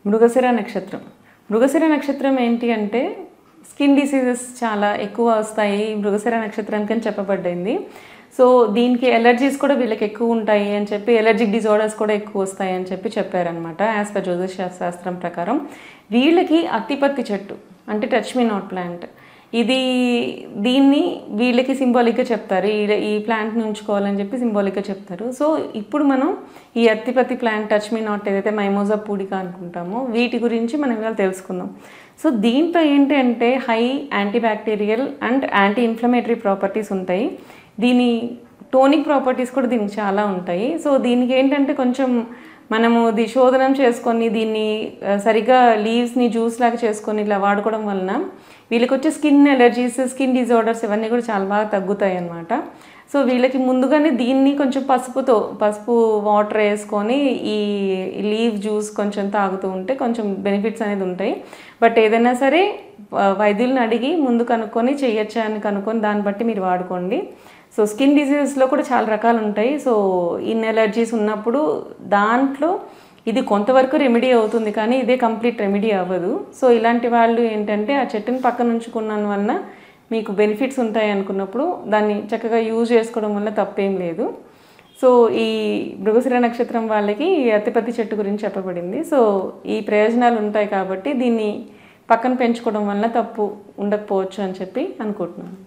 మృగశిర నక్షత్రం. మృగశిర నక్షత్రం ఏంటి అంటే స్కిన్ డిసీజెస్ చాలా ఎక్కువ వస్తాయి మృగశిర నక్షత్రానికి అని చెప్పబడింది. సో దీనికి ఎలర్జీస్ కూడా వీళ్ళకి ఎక్కువ ఉంటాయి అని చెప్పి, ఎలర్జిక్ డిజార్డర్స్ కూడా ఎక్కువ వస్తాయి అని చెప్పి చెప్పారనమాట. యాజ్ పర్ జ్యోతిష్ శాస్త్రం ప్రకారం వీళ్ళకి అత్తిపత్తి చెట్టు అంటే టచ్ మీ నాట్ ప్లాంట్, దీన్ని వీళ్ళకి సింబాలిక్గా చెప్తారు. ఈ ప్లాంట్ని ఉంచుకోవాలని చెప్పి సింబాలిక్గా చెప్తారు. సో ఇప్పుడు మనం ఈ అత్తిపత్తి ప్లాంట్ టచ్ మీ నాట్ ఏదైతే మైమోజా పూడిక అనుకుంటామో వీటి గురించి మనం ఇవాళ తెలుసుకుందాం. సో దీంట్లో ఏంటి అంటే high antibacterial and anti inflammatory properties ఉంటాయి. దీని టోనిక్ ప్రాపర్టీస్ కూడా దీనికి చాలా ఉంటాయి. సో దీనికి ఏంటంటే కొంచెం మనము శోధనం చేసుకొని దీన్ని సరిగ్గా లీవ్స్ని జ్యూస్ లాగా చేసుకొని ఇలా వాడుకోవడం వలన వీళ్ళకి వచ్చే స్కిన్ ఎలర్జీస్, స్కిన్ డిజార్డర్స్ ఇవన్నీ కూడా చాలా బాగా తగ్గుతాయి అన్నమాట. సో వీళ్ళకి ముందుగానే దీన్ని కొంచెం పసుపు వాటర్ వేసుకొని ఈ లీవ్ జ్యూస్ కొంచెం తాగుతూ ఉంటే కొంచెం బెనిఫిట్స్ అనేది ఉంటాయి. బట్ ఏదైనా సరే వైద్యులను అడిగి ముందు కనుక్కొని చేయొచ్చా అని కనుక్కొని దాన్ని బట్టి మీరు వాడుకోండి. సో స్కిన్ డిసీజెస్లో కూడా చాలా రకాలు ఉంటాయి. సో ఇన్ ఎలర్జీస్ ఉన్నప్పుడు దాంట్లో ఇది కొంతవరకు రెమెడీ అవుతుంది, కానీ ఇదే కంప్లీట్ రెమెడీ అవ్వదు. సో ఇలాంటి వాళ్ళు ఏంటంటే ఆ చెట్టుని పక్కన ఉంచుకున్నందు వలన మీకు బెనిఫిట్స్ ఉంటాయి అనుకున్నప్పుడు దాన్ని చక్కగా యూజ్ చేసుకోవడం వల్ల తప్పేం లేదు. సో ఈ మృగశిర నక్షత్రం వాళ్ళకి అత్తిపత్తి చెట్టు గురించి చెప్పబడింది. సో ఈ ప్రయోజనాలు ఉంటాయి కాబట్టి దీన్ని పక్కన పెంచుకోవడం వల్ల తప్పు ఉండకపోవచ్చు అని చెప్పి అనుకుంటున్నాను.